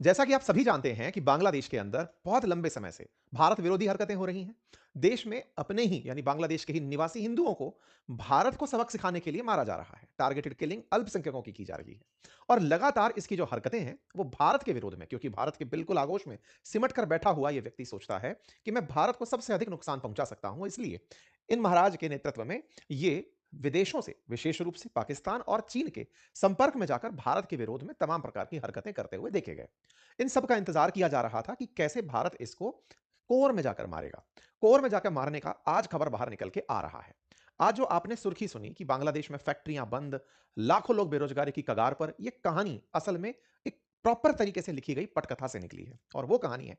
जैसा कि आप सभी जानते हैं कि बांग्लादेश के अंदर बहुत लंबे समय से भारत विरोधी हरकतें हो रही हैं। देश में अपने ही यानी बांग्लादेश के ही निवासी हिंदुओं को भारत को सबक सिखाने के लिए मारा जा रहा है। टारगेटेड किलिंग अल्पसंख्यकों की जा रही है। और लगातार इसकी जो हरकतें हैं वो भारत के विरोध में, क्योंकि भारत के बिल्कुल आगोश में सिमट कर बैठा हुआ ये व्यक्ति सोचता है कि मैं भारत को सबसे अधिक नुकसान पहुंचा सकता हूं, इसलिए इन महाराज के नेतृत्व में ये विदेशों से, विशेष रूप से पाकिस्तान और चीन के संपर्क में जाकर भारत के विरोध में तमाम प्रकार की हरकतें करते हुए देखे गए। इन सब का इंतजार किया जा रहा था कि कैसे भारत इसको कोर में जाकर मारेगा। कोर में जाकर मारने का आज खबर बाहर निकल के आ रहा है। आज जो आपने सुर्खी सुनी कि बांग्लादेश में फैक्ट्रियां बंद, लाखों लोग बेरोजगारी की कगार पर, यह कहानी असल में एक प्रॉपर तरीके से लिखी गई पटकथा से निकली है। और वो कहानी है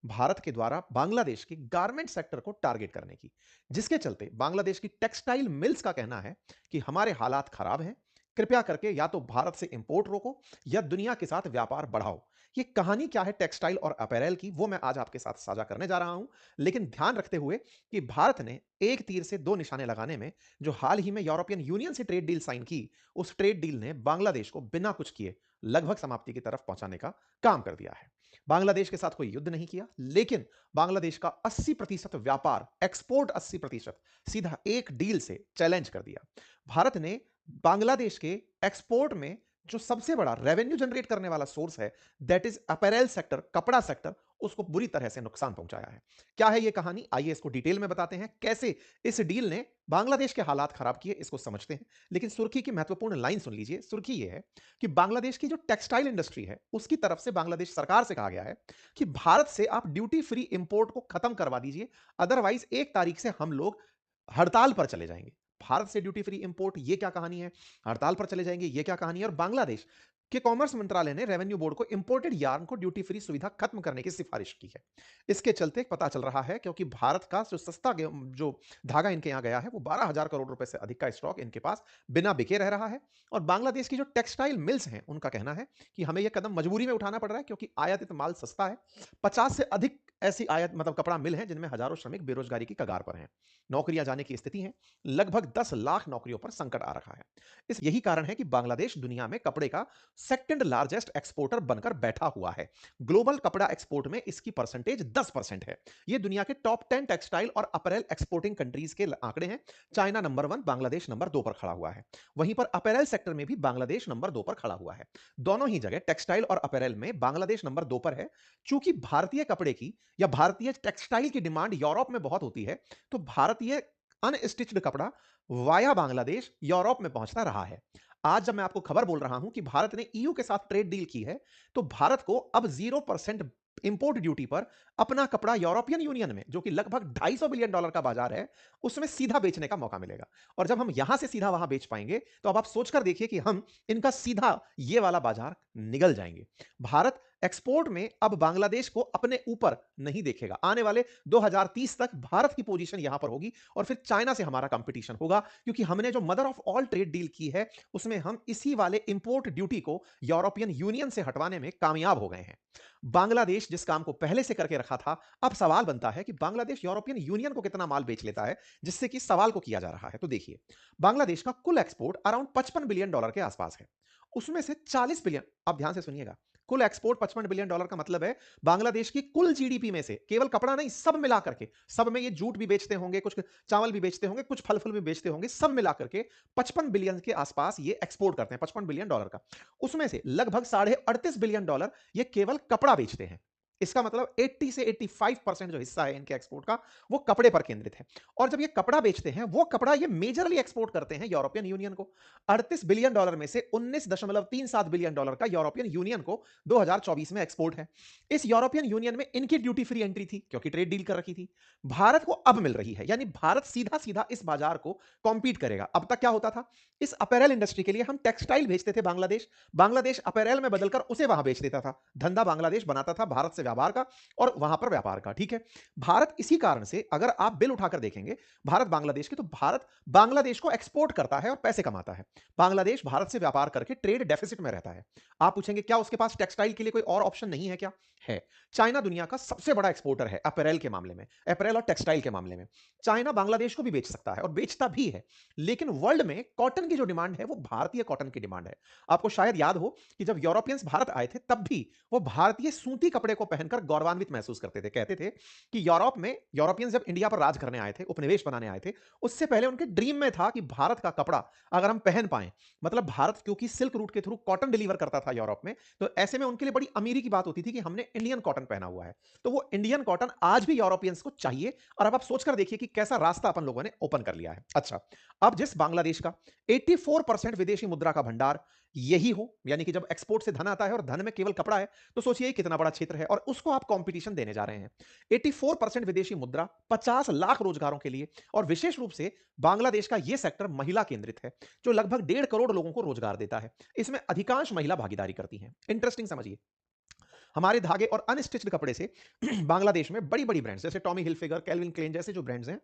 भारत के द्वारा बांग्लादेश के गारमेंट सेक्टर को टारगेट करने की, जिसके चलते बांग्लादेश की टेक्सटाइल मिल्स का कहना है कि हमारे हालात खराब हैं, कृपया करके या तो भारत से इंपोर्ट रोको या दुनिया के साथ व्यापार बढ़ाओ। ये कहानी क्या है टेक्सटाइल और अपैरेल की, वो मैं आज आपके साथ साझा करने जा रहा हूं। लेकिन ध्यान रखते हुए कि भारत ने एक तीर से दो निशाने लगाने में, जो हाल ही में यूरोपियन यूनियन से ट्रेड डील साइन की, उस ट्रेड डील ने बांग्लादेश को बिना कुछ किए लगभग समाप्ति की तरफ पहुंचाने का काम कर दिया है। बांग्लादेश के साथ कोई युद्ध नहीं किया, लेकिन बांग्लादेश का 80% व्यापार, एक्सपोर्ट 80% सीधा एक डील से चैलेंज कर दिया। भारत ने बांग्लादेश के एक्सपोर्ट में जो सबसे बड़ा रेवेन्यू जनरेट करने वाला सोर्स है, दैट इज अपैरेल सेक्टर, कपड़ा सेक्टर, उसको बुरी तरह से नुकसान पहुंचाया है। क्या है यह कहानी, आइए इसको डिटेल में बताते हैं। कैसे इस डील ने बांग्लादेश के हालात खराब किए, इसको समझते हैं। लेकिन सुर्खी की महत्वपूर्ण लाइन सुन लीजिए। सुर्खी यह है कि बांग्लादेश की जो टेक्सटाइल इंडस्ट्री है, उसकी तरफ से बांग्लादेश सरकार से कहा गया है कि भारत से आप ड्यूटी फ्री इंपोर्ट को खत्म करवा दीजिए, अदरवाइज 1 तारीख से हम लोग हड़ताल पर चले जाएंगे। भारत से ड्यूटी फ्री इंपोर्ट, ये क्या कहानी है? हड़ताल पर चले जाएंगे, ये क्या कहानी है? और बांग्लादेश के कॉमर्स मंत्रालय ने रेवेन्यू बोर्ड को इंपोर्टेड यार्न को ड्यूटी फ्री सुविधा खत्म करने की सिफारिश की है। इसके चलते पता चल रहा है, क्योंकि भारत का जो सस्ता जो धागा इनके यहां गया है, वो 12,000 करोड़ रुपए से अधिक का स्टॉक इनके पास बिना बिके रह रहा है। और बांग्लादेश की जो टेक्सटाइल मिल्स हैं, उनका कहना है कि हमें यह कदम मजबूरी में उठाना पड़ रहा है, क्योंकि आयातित माल सस्ता है। 50 से अधिक ऐसी आयात मतलब कपड़ा मिल हैं जिनमें हजारों श्रमिक बेरोजगारी की कगार पर हैं, नौकरियां जाने की स्थिति है। लगभग 10 लाख नौकरियों पर संकट आ रखा है। इस यही कारण है कि बांग्लादेश दुनिया में कपड़े का सेकंड लार्जेस्ट एक्सपोर्टर बनकर बैठा हुआ है। ग्लोबल कपड़ा एक्सपोर्ट में इसकी परसेंटेज 10% है। यह दुनिया के टॉप 10 टेक्सटाइल और अपैरल एक्सपोर्टिंग कंट्रीज के आंकड़े हैं। चाइना नंबर 1, बांग्लादेश नंबर 2 पर खड़ा हुआ है। वहीं पर अपैरल सेक्टर में भी बांग्लादेश नंबर 2 पर खड़ा हुआ है। दोनों ही जगह टेक्सटाइल और अपैरल में बांग्लादेश नंबर 2 पर है। चूंकि भारतीय कपड़े की या भारतीय टेक्सटाइल की डिमांड यूरोप में बहुत होती है, तो भारतीय अनस्टिच्ड कपड़ा वाया बांग्लादेश यूरोप में पहुंचता रहा है। आज जब मैं आपको खबर बोल रहा हूं कि भारत ने ईयू के साथ ट्रेड डील की है, तो भारत को अब 0% इंपोर्ट ड्यूटी पर अपना कपड़ा यूरोपियन यूनियन में, जो कि लगभग $250 बिलियन का बाजार है, उसमें सीधा बेचने का मौका मिलेगा। और जब हम यहां से सीधा वहां बेच पाएंगे, तो अब आप सोचकर देखिए कि हम इनका सीधा ये वाला बाजार निगल जाएंगे। भारत एक्सपोर्ट में अब बांग्लादेश को अपने ऊपर नहीं देखेगा। आने वाले 2030 तक भारत की पोजीशन यहां पर होगी और फिर चाइना से हमारा कंपटीशन होगा, क्योंकि हमने जो mother of all trade deal की है, उसमें हम इसी वाले इंपोर्ट ड्यूटी को यूरोपियन यूनियन से हटवाने में कामयाब हो गए हैं। बांग्लादेश जिस काम को पहले से करके रखा था, अब सवाल बनता है कि बांग्लादेश यूरोपियन यूनियन को कितना माल बेच लेता है, जिससे कि सवाल को किया जा रहा है। तो देखिए, बांग्लादेश का कुल एक्सपोर्ट अराउंड $55 बिलियन के आसपास है। उसमें से 40 बिलियन, आप ध्यान से सुनिएगा, कुल एक्सपोर्ट $55 बिलियन का मतलब है बांग्लादेश की कुल जीडीपी में से, केवल कपड़ा नहीं, सब मिला करके, सब में ये जूट भी बेचते होंगे, कुछ चावल भी बेचते होंगे, कुछ फल फूल भी बेचते होंगे, सब मिला करके 55 बिलियन के आसपास ये एक्सपोर्ट करते हैं, $55 बिलियन का। उसमें से लगभग $38.5 बिलियन ये केवल कपड़ा बेचते हैं। इसका मतलब 80 से 85% जो हिस्सा है इनके एक्सपोर्ट का, वो कपड़े पर केंद्रित है। और जब ये कपड़ा बेचते हैं, वो कपड़ा ये मेजरली एक्सपोर्ट करते हैं यूरोपियन यूनियन को। $38 बिलियन में से $19.37 बिलियन का यूरोपियन यूनियन को 2024 में एक्सपोर्ट है। इस यूरोपियन यूनियन में इनकी ड्यूटी फ्री एंट्री थी, क्योंकि ट्रेड डील कर रखी थी। भारत को अब मिल रही है, यानी भारत सीधा सीधा इस बाजार को कॉम्पीट करेगा। अब तक क्या होता था, इस अपैरल इंडस्ट्री के लिए हम टेक्सटाइल भेजते थे बांग्लादेश, बांग्लादेश अपैरल में बदलकर उसे वहां बेच देता था। धंधा बांग्लादेश बनाता था, भारत से व्यापार का और वहां पर व्यापार का, ठीक है। भारत इसी कारण से अगर आप बिल उठाकर देखेंगे भारत बांग्लादेश के, तो भारत बांग्लादेश को एक्सपोर्ट करता है और पैसे कमाता है। बांग्लादेश भारत से व्यापार करके ट्रेड डेफिसिट में रहता है। आप पूछेंगे क्या उसके पास टेक्सटाइल के लिए कोई और ऑप्शन नहीं है क्या? है। चाइना दुनिया का सबसे बड़ा एक्सपोर्टर है अपैरेल के मामले में, अपैरेल और टेक्सटाइल के मामले में। चाइना बांग्लादेश को भी बेच सकता है और बेचता भी है। लेकिन वर्ल्ड में कॉटन की जो डिमांड है वो भारतीय कॉटन की डिमांड है। आपको शायद याद हो कि जब यूरोपियंस भारत आए थे तब भी वो भारतीय सूती कपड़े को पहनकर गौरवान्वित महसूस करते थे। कहते थे कि यूरोप में यूरोपियंस जब इंडिया पर राज करने आए थे, उपनिवेश बनाने आए थे, उससे पहले उनके ड्रीम में था कि भारत का कपड़ा अगर हम पहन पाएं, मतलब भारत क्योंकि सिल्क रूट के थ्रू कॉटन डिलीवर करता था यूरोप में, तो ऐसे में उनके लिए बड़ी अमीरी की बात होती थी कि हमने इंडियन कॉटन पहना हुआ है। तो वो इंडियन कॉटन आज भी यूरोपियंस को चाहिए। और अब आप सोचकर देखिए कि कैसा रास्ता अपन लोगों ने ओपन कर लिया है। अच्छा, अब जिस बांग्लादेश का 84% विदेशी मुद्रा का भंडार यही हो, यानी कि जब एक्सपोर्ट से धन आता है और धन में केवल कपड़ा है, तो सोचिए कितना बड़ा क्षेत्र है और उसको आप कंपटीशन देने जा रहे हैं। 84% विदेशी मुद्रा, 50 लाख रोजगारों के लिए, और विशेष रूप से बांग्लादेश का यह सेक्टर महिला केंद्रित है, जो लगभग 1.5 करोड़ लोगों को रोजगार देता है। इसमें अधिकांश महिला भागीदारी करती हैं। इंटरेस्टिंग समझिए, हमारे धागे और अनस्टिच्ड कपड़े से बांग्लादेश में बड़ी बड़ी ब्रांड्स जैसे टॉमी हिलफिगर, कैल्विन क्लेन जैसे जो ब्रांड्स हैं,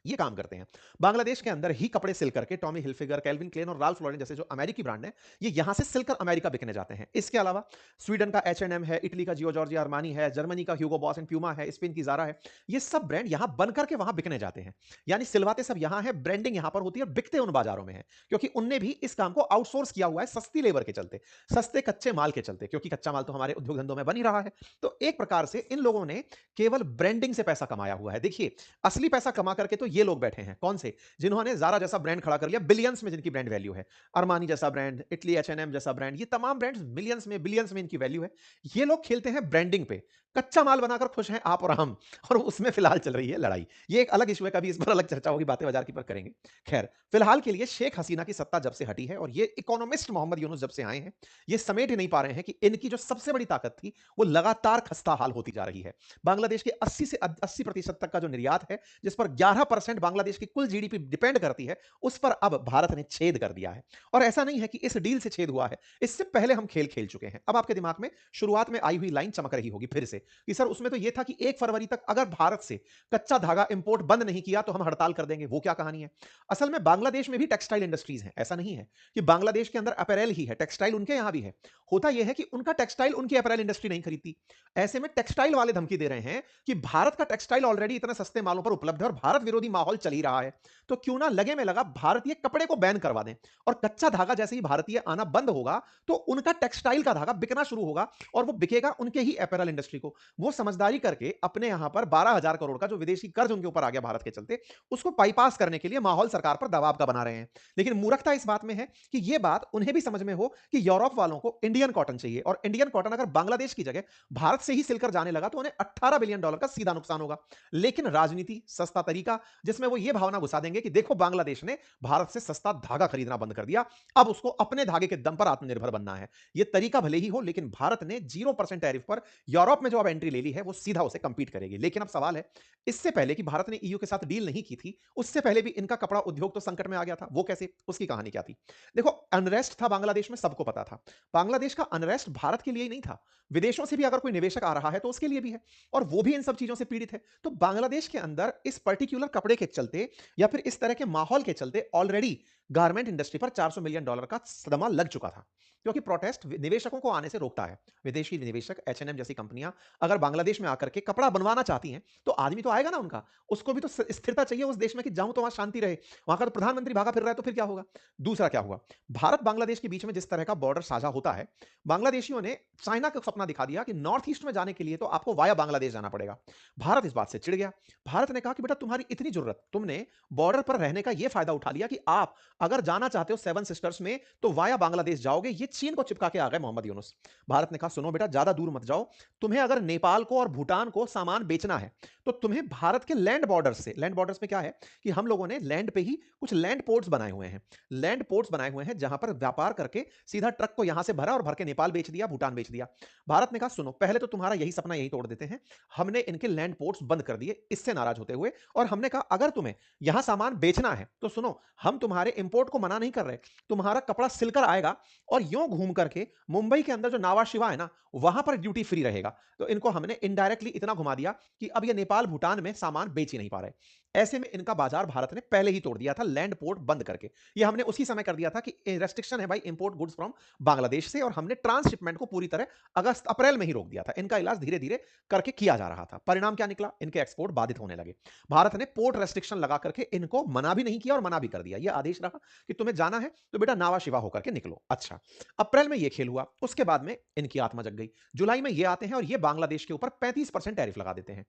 ये काम करते हैं। बांग्लादेश के अंदर ही कपड़े सिल करके टॉमी हिलफिगर, कैल्विन क्लेन और राल्फ लॉरेन जैसे जो अमेरिकी ब्रांड हैं, ये यहां से सिलकर अमेरिका बिकने जाते हैं। इसके अलावा स्वीडन का H&M है, इटली का जियो जॉर्जिया अरमानी है, जर्मनी का ह्यूगो बॉस एंड प्यूमा है, स्पेन की ज़ारा है। ये सब ब्रांड यहां बन करके वहां बिकने जाते हैं। यानी सिलवाते सब यहां है, ब्रांडिंग यहां पर होती है और बिकते उन बाजारों में है, क्योंकि उनने भी इस काम को आउटसोर्स किया हुआ है सस्ती लेबर के चलते, सस्ते कच्चे माल के चलते, क्योंकि कच्चा माल तो हमारे उद्योग धंधों में बन ही रहा है। तो एक प्रकार से इन लोगों ने केवल ब्रांडिंग से पैसा कमाया हुआ है। देखिए, असली पैसा कमा करके तो ये लोग बैठे हैं, कौन से? जिन्होंने ज़ारा जैसा ब्रांड खड़ा कर लिया, बिलियंस में जिनकी ब्रांड वैल्यू है। अरमानी जैसा ब्रांड, इटली H&M जैसा ब्रांड, ये तमाम ब्रांड्स मिलियंस में, बिलियंस में इनकी वैल्यू है। ये लोग खेलते हैं ब्रांडिंग पे। कच्चा माल बनाकर खुश हैं आप और हम, और उसमें फिलहाल चल रही है लड़ाई। ये एक अलग इश्यू है, कभी इस पर अलग चर्चा होगी, बातें बाजार की पर करेंगे। खैर, फिलहाल के लिए शेख हसीना की सत्ता जब से हटी है और ये इकोनॉमिस्ट मोहम्मद यूनुस जब से आए हैं, ये समेट ही नहीं पा रहे हैं कि इनकी जो सबसे बड़ी ताकत थी, वो लगातार खस्ता हाल होती जा रही है। बांग्लादेश के 80 से 80% तक का जो निर्यात है, जिस पर 11% बांग्लादेश की कुल जीडीपी डिपेंड करती है, उस पर अब भारत ने छेद कर दिया है। और ऐसा नहीं है कि इस डील से छेद हुआ है, इससे पहले हम खेल खेल चुके हैं। अब आपके दिमाग में शुरुआत में आई हुई लाइन चमक रही होगी फिर से कि सर उसमें तो यह था कि 1 फरवरी तक अगर भारत से कच्चा धागा इंपोर्ट बंद नहीं किया तो हम हड़ताल कर देंगे। वो क्या कहानी है? असल में बांग्लादेश में भी टेक्सटाइल इंडस्ट्रीज हैं। ऐसा नहीं है कि बांग्लादेश के अंदर अपैरेल ही है, टेक्सटाइल उनके यहां भी है। होता यह है कि उनका टेक्सटाइल उनकी अपैरेल इंडस्ट्री नहीं खरीदती। ऐसे में टेक्सटाइल वाले धमकी दे रहे हैं कि भारत का टेक्सटाइल ऑलरेडी इतने सस्ते मालों पर उपलब्ध है और भारत विरोधी माहौल चल ही रहा है, तो क्यों ना लगे में लगा भारतीय कपड़े को बैन करवा दें। और कच्चा धागा जैसे ही भारतीय आना बंद होगा तो उनका टेक्सटाइल का धागा बिकना शुरू होगा और वो बिकेगा उनके ही अपैरल इंडस्ट्री को। वो समझदारी करके अपने यहां पर 12,000 करोड़ का जो विदेशी कर्ज उनके ऊपर आ गया भारत के चलते, उसको बाईपास करने के लिए माहौल सरकार पर दबाव का बना रहे हैं। लेकिन मूर्खता इस बात में है कि यह बात उन्हें भी समझ में हो कि यूरोप वालों को इंडियन कॉटन चाहिए, और इंडियन कॉटन अगर बांग्लादेश की जगह भारत से ही सिलकर जाने लगा तो उन्हें $18 बिलियन का सीधा नुकसान होगा। लेकिन राजनीति, सस्ता तरीका, जिसमें वो ये भावना घुसा देंगे कि देखो बांग्लादेश ने भारत से सस्ता धागा खरीदना बंद कर दिया, अब उसको अपने धागे के दम पर आत्मनिर्भर बनना है। ये तरीका भले ही हो, लेकिन भारत ने 0% टैरिफ पर यूरोप में जो अब एंट्री ले ली है, वो सीधा उसे कंपीट करेगी। लेकिन अब सवाल है, इससे पहले कि भारत ने ईयू के साथ डील नहीं की थी, उससे पहले भी इनका कपड़ा उद्योग तो संकट में आ गया था। वो कैसे? उसकी कहानी क्या थी? देखो, अनरेस्ट था बांग्लादेश में, सबको पता था। बांग्लादेश का अनरेस्ट भारत के लिए ही नहीं था, विदेशों से भी अगर कोई निवेशक आ रहा है तो उसके लिए भी है, और वो भी इन सब चीजों से पीड़ित है। तो बांग्लादेश के अंदर इस पर्टिकुलर कपड़े के चलते या फिर इस तरह के माहौल के चलते ऑलरेडी गारमेंट इंडस्ट्री पर $400 मिलियन का सदमा लग चुका था, क्योंकि प्रोटेस्ट निवेशकों को आने से रोकता है। विदेशी निवेशक, H&M जैसी कंपनियां अगर बांग्लादेश में आकर के कपड़ा बनवाना चाहती हैं, तो आदमी तो आएगा ना उनका, उसको भी तो स्थिरता चाहिए उस देश में कि जाऊं तो वहां शांति रहे। वहां का तो प्रधानमंत्री भागा फिर रहा है, तो फिर क्या होगा? दूसरा क्या हुआ, भारत बांग्लादेश के बीच में जिस तरह का बॉर्डर साझा होता है, बांग्लादेशियों ने चाइना का सपना दिखा दिया कि नॉर्थ ईस्ट में जाने के लिए तो आपको वाया बांग्लादेश जाना पड़ेगा। भारत इस बात से चिढ़ गया। भारत ने कहा कि बेटा, तुम्हारी इतनी जरूरत, तुमने बॉर्डर पर रहने का यह फायदा उठा लिया कि आप अगर जाना चाहते हो सेवन सिस्टर्स में तो वाया बांग्लादेश जाओगे। ये चीन को चिपका के आ गए मोहम्मद यूनुस। भारत ने कहा सुनो बेटा, ज्यादा दूर मत जाओ, तुम्हें अगर नेपाल को और भूटान को सामान बेचना है तो तुम्हें भारत के लैंड बॉर्डर्स से, लैंड बॉर्डर्स में क्या है कि हम लोगों ने लैंड पे ही कुछ लैंड पोर्ट्स बनाए हुए हैं, लैंड पोर्ट्स बनाए हुए हैं जहां पर व्यापार करके सीधा ट्रक को यहां से भरा और भर के नेपाल बेच दिया, भूटान बेच दिया। भारत ने कहा सुनो, पहले तो तुम्हारा यही सपना यही तोड़ देते हैं। हमने इनके लैंड पोर्ट्स बंद कर दिए इससे नाराज होते हुए, और हमने कहा अगर तुम्हें यहां सामान बेचना है तो सुनो, हम तुम्हारे इंपोर्ट को मना नहीं कर रहे। तुम्हारा कपड़ा सिलकर आएगा और यूं घूम करके मुंबई के अंदर जो नावा शिवा है ना, वहां पर ड्यूटी फ्री रहेगा। तो इनको हमने इनडायरेक्टली इतना घुमा दिया कि अब ये नेपाल भूटान में सामान बेच ही नहीं पा रहे। ऐसे में इनका बाजार भारत ने पहले ही तोड़ दिया था लैंड पोर्ट बंद करके। ये हमने उसी समय कर दिया था कि रेस्ट्रिक्शन है भाई इंपोर्ट गुड्स फ्रॉम बांग्लादेश से, और हमने ट्रांसशिपमेंट को पूरी तरह अगस्त अप्रैल में ही रोक दिया था। इनका इलाज धीरे धीरे करके किया जा रहा था। परिणाम क्या निकला? इनके एक्सपोर्ट बाधित होने लगे। भारत ने पोर्ट रेस्ट्रिक्शन लगा करके इनको मना भी नहीं किया और मना भी कर दिया। यह आदेश रहा कि तुम्हें जाना है तो बेटा नावा शिवा होकर के निकलो। अच्छा, अप्रैल में यह खेल हुआ। उसके बाद में इनकी आत्मा जग गई। जुलाई में ये आते हैं और ये बांग्लादेश के ऊपर 35% टैरिफ लगा देते हैं।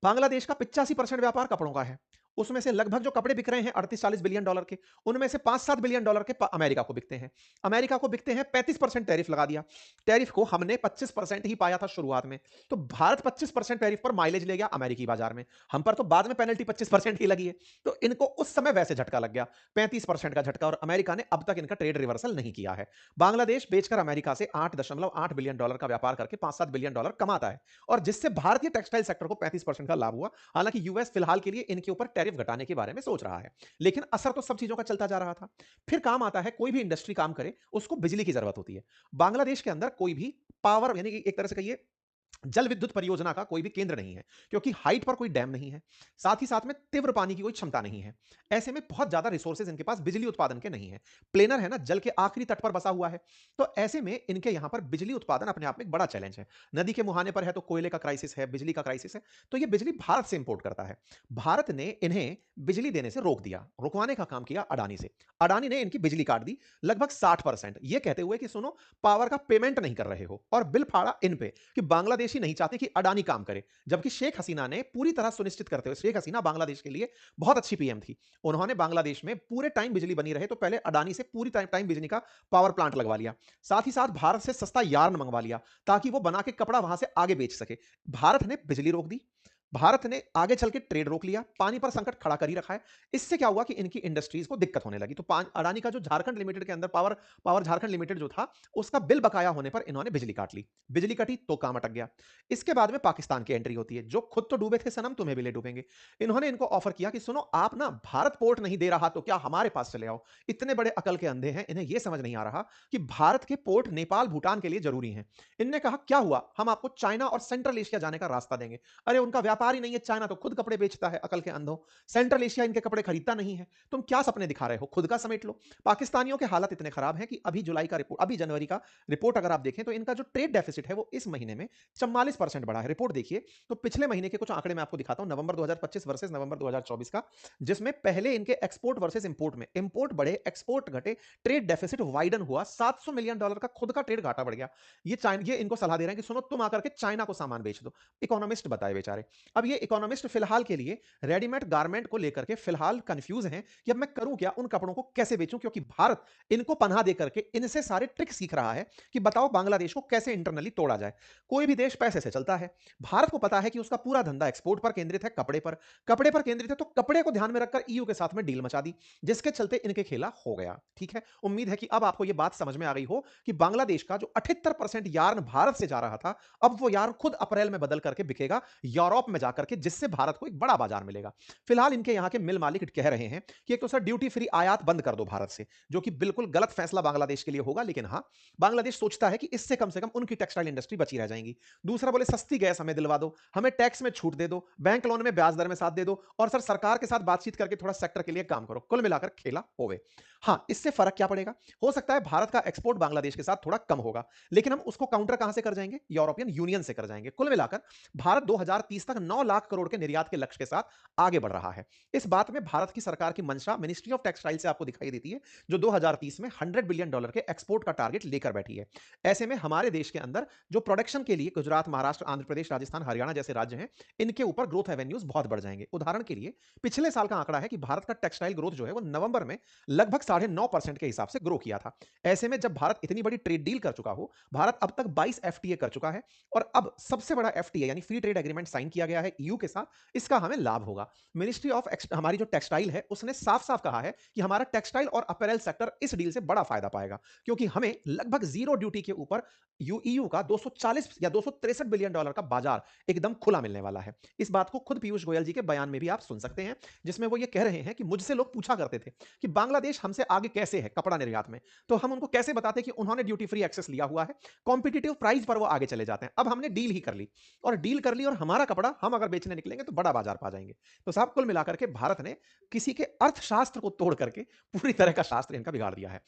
बांग्लादेश का 85% व्यापार कपड़ों का है। उसमें से लगभग जो कपड़े बिक रहे हैं 38-40 बिलियन डॉलर के, उनमें से 5-7 बिलियन डॉलर के अमेरिका को बिकते हैं। अमेरिका को बिकते हैं, 35% टैरिफ लगा दिया। टैरिफ को हमने 25% ही पाया था शुरुआत में। तो भारत 25% टैरिफ पर माइलेज ले गया अमेरिकी बाजार में। हम पर तो बाद में पेनल्टी 25% ही लगी है। तो इनको उस समय वैसे झटका लग गया, 35% का झटका, और अमेरिका ने अब तक इनका ट्रेड रिवर्सल नहीं किया है। बांग्लादेश बेचकर अमेरिका से 8.8 बिलियन डॉलर का व्यापार करके 5-7 बिलियन डॉलर कमाता है, और जिससे भारतीय टेक्सटाइल सेक्टर को 35% का लाभ हुआ। हालांकि यूएस फिलहाल के लिए इनके ऊपर टैरिफ घटाने के बारे में सोच रहा है, लेकिन असर तो सब चीजों का चलता जा रहा था। फिर काम आता है, कोई भी इंडस्ट्री काम करे उसको बिजली की जरूरत होती है। बांग्लादेश के अंदर कोई भी पावर, यानी कि एक तरह से कहिए जल विद्युत परियोजना का कोई भी केंद्र नहीं है, क्योंकि हाइट पर कोई डैम नहीं है, साथ ही साथ में तीव्र पानी की कोई क्षमता नहीं है। ऐसे में बहुत ज्यादा रिसोर्सेज इनके पास बिजली उत्पादन के नहीं है। प्लेनर है ना, जल के आखिरी तट पर बसा हुआ है। तो ऐसे में इनके यहां पर बिजली उत्पादन अपने आप में एक बड़ा चैलेंज है। नदी के मुहाने पर है तो कोयले का क्राइसिस है, बिजली का क्राइसिस है। तो ये बिजली भारत से इंपोर्ट करता है। भारत ने इन्हें बिजली देने से रोक दिया। रुकवाने का काम किया अडानी से। अडानी ने इनकी बिजली काट दी लगभग 60%, ये कहते हुए कि सुनो, पावर का पेमेंट नहीं कर रहे हो, और बिल फाड़ा इन पे कि बांग्लादेशी नहीं चाहते कि अडानी काम करे। जबकि शेख हसीना ने पूरी तरह सुनिश्चित करते हुए, शेख हसीना बांग्लादेश के लिए बहुत अच्छी पीएम थी, उन्होंने बांग्लादेश में पूरे टाइम बिजली बनी रहे तो पहले अडानी से पूरी टाइम बिजली का पावर प्लांट लगवा लिया। साथ ही साथ भारत से सस्ता यार्न मंगवा लिया ताकि वो बना के कपड़ा वहां से आगे बेच सके। भारत ने बिजली रोक दी, भारत ने आगे चल के ट्रेड रोक लिया, पानी पर संकट खड़ा कर ही रखा है। इससे क्या हुआ कि इनकी इंडस्ट्रीज को दिक्कत होने लगी। तो अडानी का जो झारखंड लिमिटेड के अंदर पावर पावर झारखंड लिमिटेड जो था, उसका बिल बकाया होने पर इन्होंने बिजली काट ली। बिजली कटी तो काम अटक गया। इसके बाद में पाकिस्तान की एंट्री होती है, जो खुद तो डूबे थे सनम, तुम्हें भी ले डूबेंगे। इन्होंने इनको ऑफर किया कि सुनो, आप ना भारत पोर्ट नहीं दे रहा तो क्या हमारे पास चले आओ। इतने बड़े अकल के अंधे हैं, इन्हें यह समझ नहीं आ रहा कि भारत के पोर्ट नेपाल भूटान के लिए जरूरी हैं। इनने कहा क्या हुआ, हम आपको चाइना और सेंट्रल एशिया जाने का रास्ता देंगे। अरे उनका व्यापार ही नहीं है, चाइना तो खुद कपड़े बेचता है, अकल के अंधों। सेंट्रल एशिया इनके कपड़े खरीदता नहीं है, तुम क्या सपने दिखा रहे हो, खुद का समेट लो। पाकिस्तानियों के हालत इतने खराब हैं कि अभी जनवरी का रिपोर्ट अगर आप देखें तो इनका जो ट्रेड डेफिसिट है वो इस महीने में 44% बढ़ा है। रिपोर्ट देखिए तो पिछले महीने के कुछ आंकड़े मैं आपको दिखाता हूं, नवंबर 2025 वर्सेस नवंबर 2024 का, जिसमें पहले इनके एक्सपोर्ट वर्सेस इंपोर्ट में इंपोर्ट बढ़े, एक्सपोर्ट घटे, ट्रेड डेफिसिट वाइडन हुआ, $700 मिलियन का खुद का ट्रेड घाटा बढ़ गया। ये इनको सलाह दे रहे हैं कि सुनो, तुम आकर के चाइना को सामान बेच दो। इकोनॉमिस्ट बताए बेचारे। अब ये इकोनॉमिस्ट फिलहाल के लिए रेडीमेड गारमेंट को लेकर के फिलहाल कंफ्यूज हैं कि अब मैं करूं क्या, उन कपड़ों को कैसे बेचूं, क्योंकि भारत इनको पनाह दे करके इनसे सारे ट्रिक सीख रहा है कि बताओ बांग्लादेश को कैसे इंटरनली तोड़ा जाए। कोई भी देश पैसे से चलता है। भारत को पता है कि उसका पूरा धंधा एक्सपोर्ट पर केंद्रित है, कपड़े पर केंद्रित है, तो कपड़े को ध्यान में रखकर ईयू के साथ में डील मचा दी, जिसके चलते इनके खेला हो गया। ठीक है, उम्मीद है कि अब आपको यह बात समझ में आ गई हो कि बांग्लादेश का जो 78% यार्न भारत से जा रहा था, अब वो यार्न खुद अप्रैल में बदल करके बिकेगा यूरोप में जाकर के, जिससे भारत को एक बड़ा बाजार मिलेगा। फिलहाल इनके यहां के मिल मालिक कह रहे हैं कि एक तो सर ड्यूटी फ्री आयात बंद कर दो भारत से, जो कि बिल्कुल गलत फैसला बांग्लादेश के लिए होगा, लेकिन हां, बांग्लादेश सोचता है कि इससे कम से कम उनकी टेक्सटाइल इंडस्ट्री बची रह जाएगी। दूसरा बोले सस्ती गैस हमें दिलवा दो, हमें टैक्स में छूट दे दो, बैंक लोन में ब्याज दर में साथ दे दो, और सर सरकार के साथ बातचीत करके थोड़ा सेक्टर के लिए काम करो। कुल मिलाकर खेला होवे। हां, इससे फर्क क्या पड़ेगा? हो सकता है भारत का एक्सपोर्ट बांग्लादेश के साथ थोड़ा कम होगा, लेकिन हम उसको काउंटर कहां से कर जाएंगे? यूरोपियन यूनियन से कर जाएंगे। कुल मिलाकर भारत 2030 तक 9 लाख करोड़ के निर्यात के लक्ष्य के साथ आगे बढ़ रहा है। इस बात में भारत की सरकार की मंशा मिनिस्ट्री ऑफ टेक्सटाइल से आपको दिखाई देती है, जो 2030 में $100 बिलियन के एक्सपोर्ट का टारगेट लेकर बैठी है। ऐसे में हमारे देश के अंदर जो प्रोडक्शन के लिए गुजरात, महाराष्ट्र, आंध्र प्रदेश, राजस्थान, हरियाणा जैसे राज्य हैं, इनके ऊपर ग्रोथ एवेन्यूज बहुत बढ़ जाएंगे। उदाहरण के लिए पिछले साल का आंकड़ा है कि भारत का टेक्सटाइल ग्रोथ जो है वो नवंबर में लगभग 9.5% के हिसाब से ग्रो किया था। ऐसे में जब भारत इतनी बड़ी ट्रेड डील कर चुका हो, भारत अब तक 22 एफटीए कर चुका है, और अब सबसे बड़ा एफटीए यानी फ्री ट्रेड एग्रीमेंट साइन किया गया गया है ईयू के साथ, इसका हमें लाभ होगा। मिनिस्ट्री ऑफ हमारी जो टेक्सटाइल है, उसने साफ-साफ कहा है कि हमारा टेक्सटाइल और अपैरल सेक्टर इस डील से बड़ा फायदा पाएगा, क्योंकि हमें लगभग ज़ीरो ड्यूटी के ऊपर ईयू का 240 या $263 बिलियन का बाजार एकदम खुला मिलने वाला है। इस बात को खुद पीयूष गोयल जी के बयान में भी आप सुन सकते हैं, जिसमें वो ये कह रहे हैं कि मुझसे लोग पूछा करते थे कि बांग्लादेश हमसे आगे कैसे है कपड़ा निर्यात में, तो हम उनको कैसे बताते कि उन्होंने ड्यूटी फ्री एक्सेस लिया हुआ है, कॉम्पिटिटिव प्राइस पर वो आगे चले जाते हैं। अब हमने डील ही कर ली, और डील कर ली, और हमारा कपड़ा हम अगर बेचने निकलेंगे तो बड़ा बाजार पा जाएंगे। तो साहब, कुल मिलाकर के भारत ने किसी के अर्थशास्त्र को तोड़ करके पूरी तरह का शास्त्र इनका बिगाड़ दिया है।